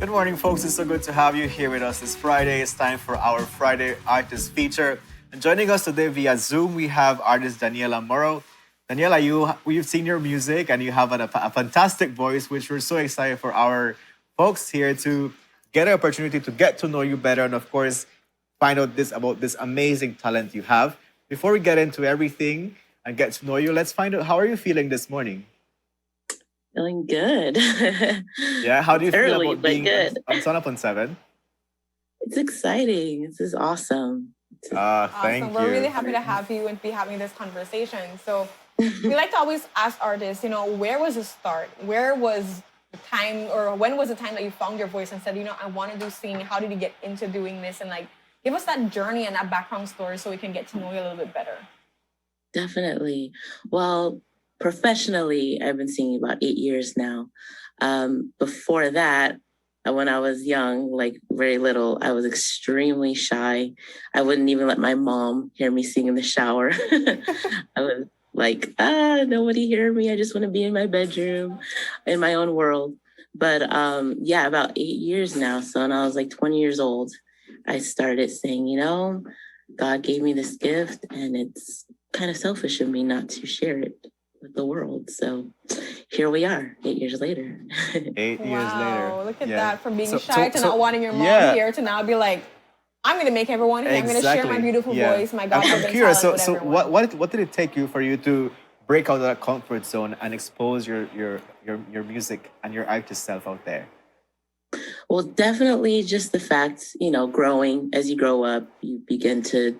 Good morning, folks. It's so good to have you here with us this Friday. It's time for our Friday Artist Feature. And joining us today via Zoom, we have artist Daniella Morrow. Daniela, we've seen your music and you have a fantastic voice, which we're so excited for our folks here to get an opportunity to get to know you better and, of course, find out this about this amazing talent you have. Before we get into everything and get to know you, let's find out how are you feeling this morning? Feeling good. Yeah, how do you It's feel early, about but being good. on Sun Up on 7? It's exciting. This is awesome. Thank Awesome. We're really you. happy to have you and be having this conversation. So we like to always ask artists, where was the start? Where was the time or when was the time that you found your voice and said, I want to do singing? How did you get into doing this? And give us that journey and that background story so we can get to know you a little bit better. Definitely. Well, professionally, I've been singing about 8 years now. Before that, when I was young, like very little, I was extremely shy. I wouldn't even let my mom hear me sing in the shower. I was like, nobody hear me. I just want to be in my bedroom, in my own world. But yeah, about 8 years now. So when I was like 20 years old, I started saying, God gave me this gift and it's kind of selfish of me not to share it with the world. So here we are 8 years later. 8 years later. Wow, look at Yeah. that. From being shy to not wanting your mom here to now be like, I'm going to make everyone here. I'm going to share my beautiful voice, my God-given I'm curious. talent So with everyone. what did it take you for you to break out of that comfort zone and expose your music and your artist self out there? Well, definitely just the fact, growing as you grow up, you begin to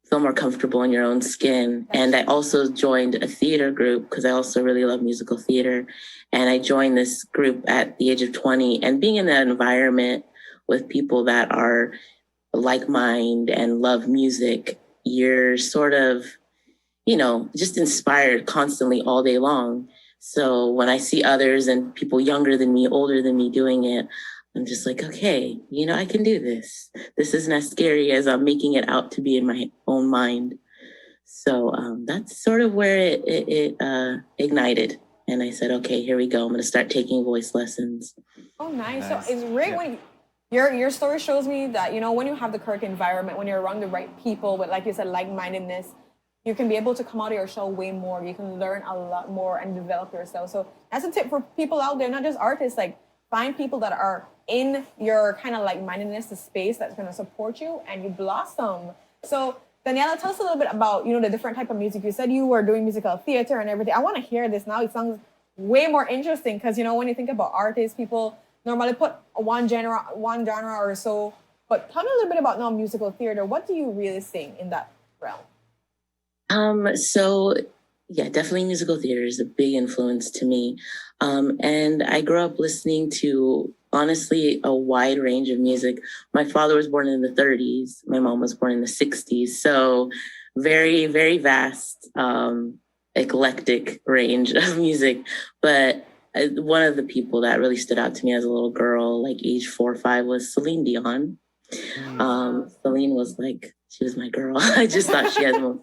feel more comfortable in your own skin. And I also joined a theater group because I also really love musical theater. And I joined this group at the age of 20, and being in that environment with people that are like mind and love music, you're sort of, just inspired constantly all day long. So when I see others and people younger than me, older than me doing it, I'm just like, okay, I can do this. This isn't as scary as I'm making it out to be in my own mind. So that's sort of where it ignited. And I said, okay, here we go. I'm going to start taking voice lessons. Oh, nice. So it's great when your story shows me that, when you have the correct environment, when you're around the right people with, like you said, like-mindedness, you can be able to come out of your shell way more. You can learn a lot more and develop yourself. So that's a tip for people out there, not just artists. Find people that are in your kind of like-mindedness, the space that's going to support you, and you blossom. So Daniela, tell us a little bit about, the different type of music. You said you were doing musical theater and everything. I want to hear this now. It sounds way more interesting because, when you think about artists, people normally put one genre or so. But tell me a little bit about now musical theater. What do you really sing in that realm? So yeah, definitely musical theater is a big influence to me. And I grew up listening to, honestly, a wide range of music. My father was born in the 30s. My mom was born in the 60s. So very, very vast, eclectic range of music. But one of the people that really stood out to me as a little girl, like age 4 or 5, was Celine Dion. Celine was she was my girl. I just thought she had the most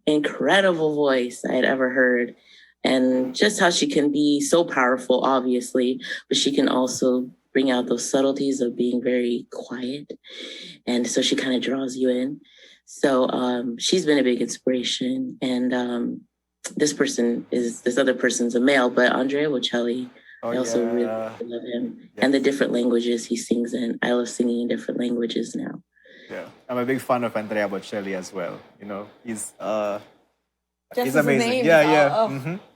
incredible voice I had ever heard, and just how she can be so powerful, obviously, but she can also bring out those subtleties of being very quiet, and so she kind of draws you in. So she's been a big inspiration, and this other person's a male, but Andrea Bocelli. I also really love him, and the different languages he sings in. I love singing in different languages now. Yeah, I'm a big fan of Andrea Bocelli as well. He's Just amazing. Name Yeah.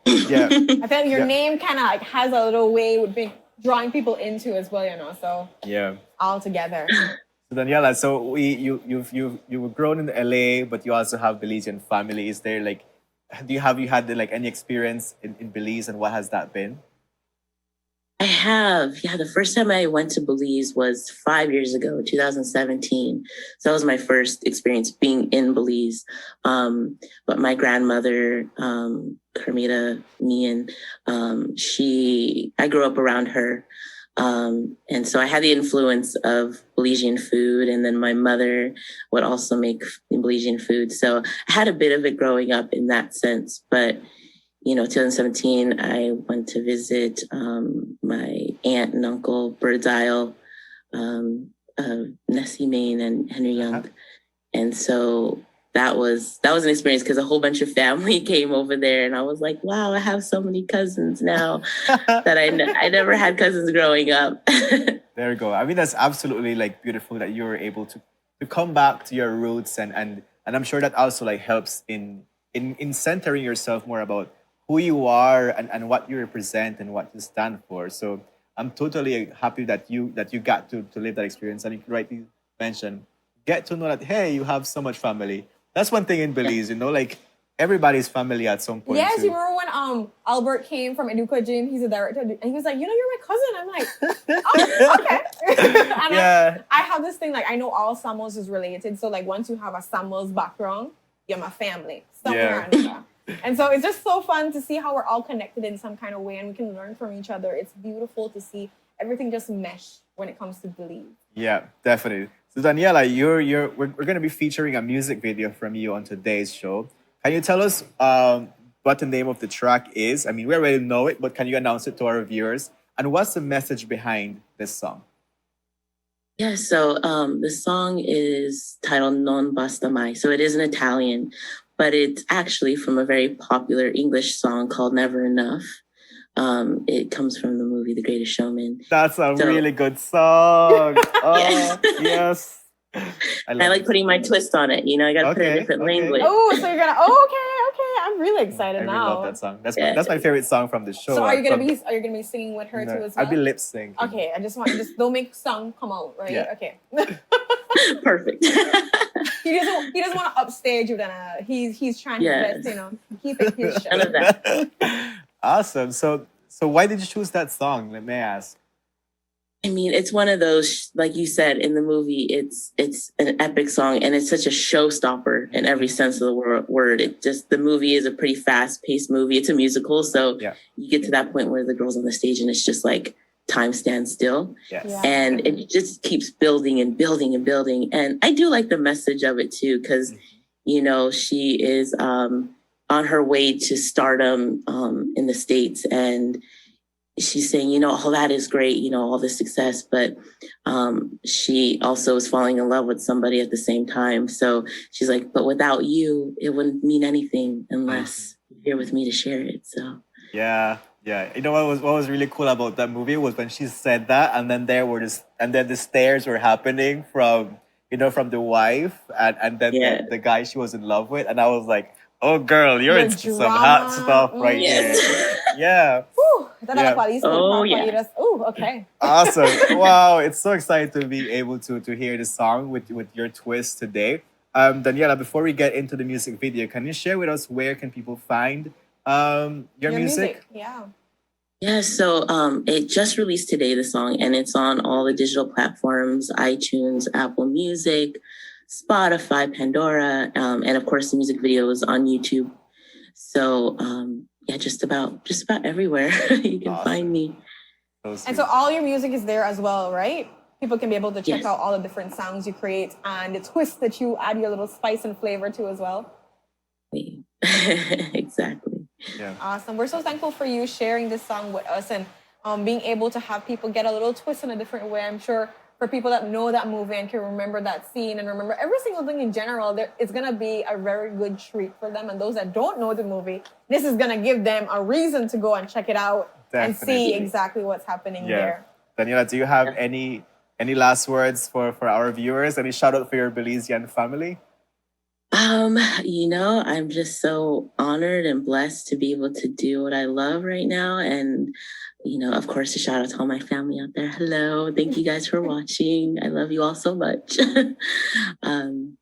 I feel like your name kind of has a little way with drawing people into as well. So yeah, all together. So Daniela, so you were grown in LA, but you also have Belizean family. Is there have you had any experience in Belize, and what has that been? I have. Yeah, the first time I went to Belize was 5 years ago, 2017. So that was my first experience being in Belize. But my grandmother, Carmita Meehan, I grew up around her. And so I had the influence of Belizean food, and then my mother would also make Belizean food. So I had a bit of it growing up in that sense. But 2017, I went to visit my aunt and uncle, Bird's Isle, Nessie Maine and Henry Young. And so that was an experience because a whole bunch of family came over there, and I was like, wow, I have so many cousins now that I never had cousins growing up. There you go. I mean, that's absolutely like beautiful that you were able to come back to your roots, and I'm sure that also like helps in centering yourself more about who you are and what you represent and what you stand for. So I'm totally happy that you got to live that experience, and you rightly mentioned get to know that hey, you have so much family. That's one thing in Belize, like everybody's family at some point. Yes, too. you remember when Albert came from Educa Gym? He's a director, and he was like, you're my cousin. I'm like, oh, okay. And Yeah. I have this thing, like, I know all Samuels is related. So, like, once you have a Samuels background, you're my family. Somewhere or another. And so it's just so fun to see how we're all connected in some kind of way and we can learn from each other. It's beautiful to see everything just mesh when it comes to Belize. Yeah, definitely. So Daniela, we're going to be featuring a music video from you on today's show. Can you tell us what the name of the track is? I mean, we already know it, but can you announce it to our viewers? And what's the message behind this song? Yeah, so the song is titled Non Basta Mai. So it is in Italian, but it's actually from a very popular English song called Never Enough. It comes from the movie The Greatest Showman. That's a really good song. Oh, yes. I like putting my twist on it. I got to put a different language. Oh, so you're going to, okay. I'm really excited I now. really love that song. That's my favorite song from the show. So are you gonna be singing with her too as well? I'll be lip syncing. Okay, I just don't make song come out, right? Yeah. Okay. Perfect. He doesn't want to upstage you. Then he's trying his best, keep it his show. None of that. Awesome. So why did you choose that song? Let me ask. I mean, it's one of those, like you said, in the movie, it's an epic song, and it's such a showstopper in every sense of the word. The movie is a pretty fast-paced movie. It's a musical, so you get to that point where the girl's on the stage, and it's just like time stands still. Yes. Yeah. And it just keeps building and building and building. And I do like the message of it, too, because, she is on her way to stardom in the States, and she's saying, all that is great, all this success, but she also is falling in love with somebody at the same time. So she's like, but without you, it wouldn't mean anything unless you're here with me to share it. So yeah. What was really cool about that movie was when she said that, and then then the stares were happening from the wife and then the guy she was in love with, and I was like, oh girl, you're into some hot stuff right here. Yeah. Ooh, okay. Awesome. Wow, it's so exciting to be able to hear the song with your twist today. Daniela, before we get into the music video, can you share with us where can people find your music? Yeah. Yeah, so it just released today, the song, and it's on all the digital platforms, iTunes, Apple Music, Spotify, Pandora, and of course the music video is on YouTube. So just about everywhere you can find me. And so all your music is there as well, right? People can be able to check out all the different sounds you create and the twist that you add your little spice and flavor to as well. Exactly. Yeah. Awesome. We're so thankful for you sharing this song with us and being able to have people get a little twist in a different way. I'm sure for people that know that movie and can remember that scene and remember every single thing in general, it's going to be a very good treat for them. And those that don't know the movie, this is going to give them a reason to go and check it out and see exactly what's happening there. Daniela, do you have any last words for our viewers? Any shout out for your Belizean family? I'm just so honored and blessed to be able to do what I love right now. And, of course, a shout out to all my family out there. Hello. Thank you guys for watching. I love you all so much. But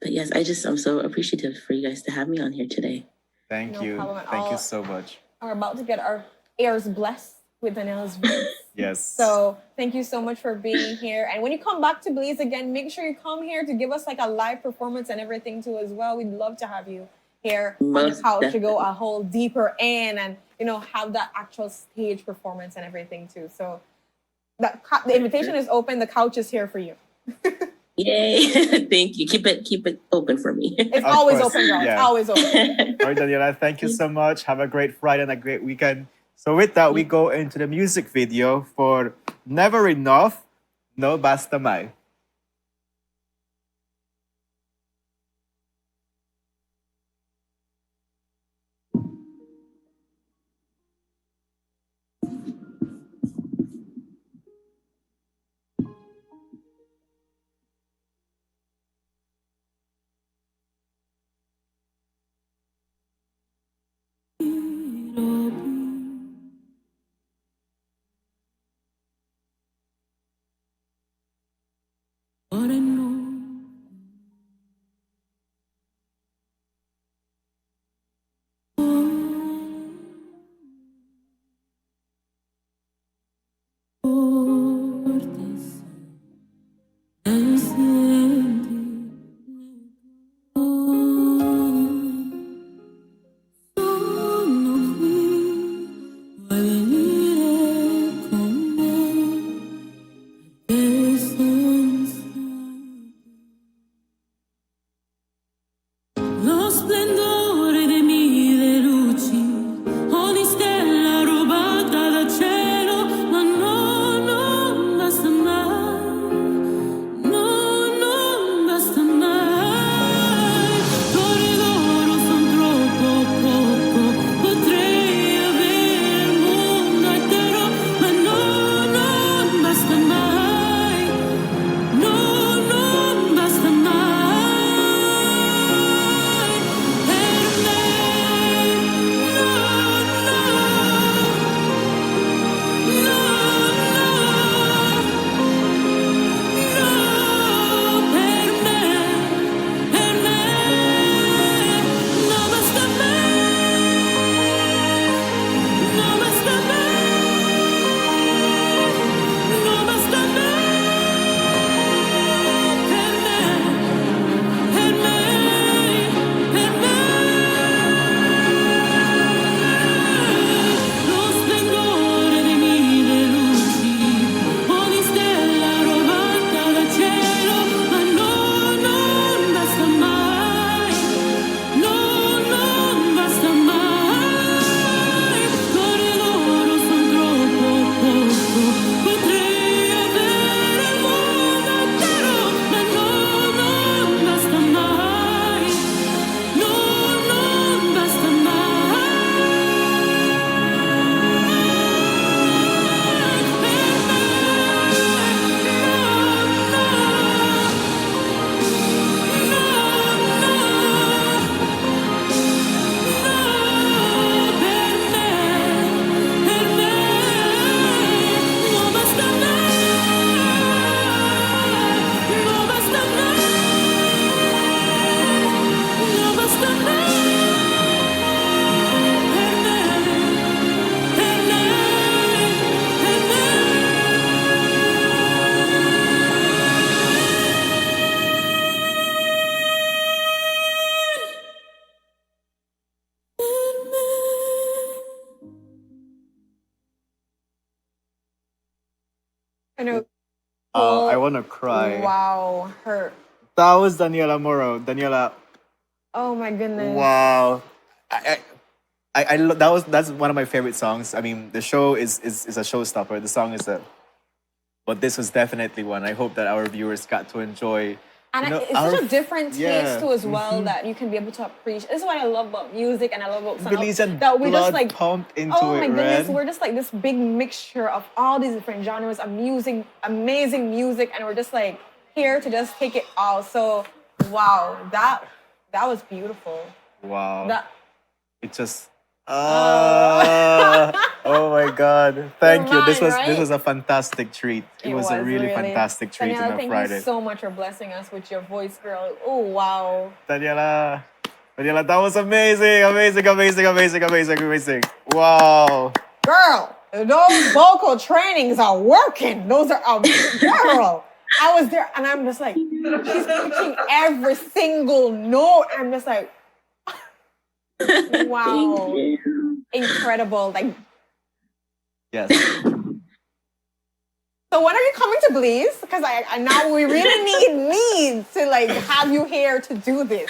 yes, I'm so appreciative for you guys to have me on here today. Thank you. Thank you so much. We're about to get our ears blessed with Daniela's voice. Yes. So thank you so much for being here. And when you come back to Belize again, make sure you come here to give us like a live performance and everything too as well. We'd love to have you here on the couch to go a whole deeper in and, have that actual stage performance and everything too. So the invitation is open. The couch is here for you. Yay. Thank you. Keep it open for me. It's Of always course, open, girl. yeah. It's always open. All right, Daniela, thank you so much. Have a great Friday and a great weekend. So with that, we go into the music video for Never Enough, No Basta Mai. Lo splendore dei mille luci, ogni stella rubata dal cielo, ma no, non basta mai, no, non basta mai. Cuore d'oro son troppo poco, potrei avere il mondo intero, ma no, non basta mai, no, non basta mai. Lo splendore dei mille luci, ogni stella rubata dal cielo, ma no, non basta mai, no, non basta mai. Cuore d'oro son troppo poco, potrei avere il mondo intero, ma no, non basta mai, no, non basta mai. I know. I want to cry. Wow. Her. That was Daniella Morrow. Daniela, Oh my goodness. wow. That's one of my favorite songs. I mean, the show is a showstopper. The song is a, but this was definitely one. I hope that our viewers got to enjoy. And You know, it's such a different taste yeah. too as well that you can be able to appreciate. This is what I love about music and I love about sound. Belize and That we blood just like pumped into oh my it, goodness, Ren. we're just like this big mixture of all these different genres of music, amazing music, and we're just like here to just take it all. So wow, that was beautiful. Wow. That It just oh my God. Thank you. This mine, was right? a fantastic treat. It was a really fantastic treat Daniella, on a thank Friday. you so much for blessing us with your voice, girl. Oh wow. Daniela, that was amazing, amazing, amazing, amazing, amazing, amazing. Wow. Girl, those vocal trainings are working. Those are girl. I was there and I'm just like, she's pitching every single note. I'm just like, wow. Thank you. Incredible. Like Yes. so So when are you coming to Belize? Because I now we really need to like have you here to do this.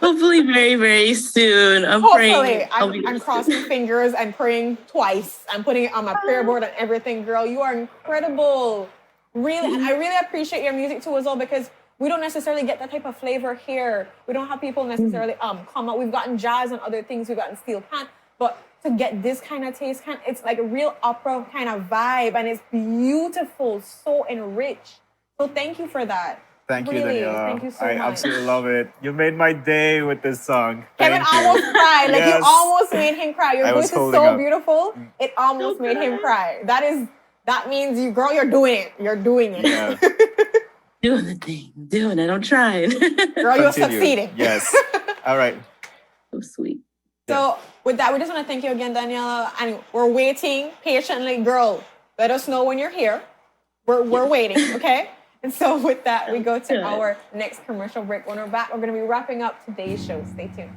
Hopefully very, very soon. I'm Hopefully, praying. I'll be I'm there crossing soon. fingers and praying twice. I'm putting it on my prayer board and everything, girl. You are incredible. Really, and I really appreciate your music too as well because we don't necessarily get that type of flavor here. We don't have people necessarily come out. We've gotten jazz and other things. We've gotten steel pan, but to get this kind of taste, it's like a real opera kind of vibe, and it's beautiful, so enriched. So thank you for that. Thank you, Really, Daniella. thank you so I much. absolutely love it. You made my day with this song. Kevin Thank you. almost cried. Like Yes. you almost made him cry. Your I was voice is holding so up. beautiful. It almost So made him good. cry. That means you, girl, you're doing it. You're doing it. Yeah. Doing the thing. Doing it. I'm trying. Girl, you're Continue. succeeding. Yes. All right. So sweet. So with that, we just want to thank you again, Daniella. And we're waiting patiently. Girl, let us know when you're here. We're waiting, okay? And so with that, we go to Good. our next commercial break. When we're back, we're going to be wrapping up today's show. Stay tuned.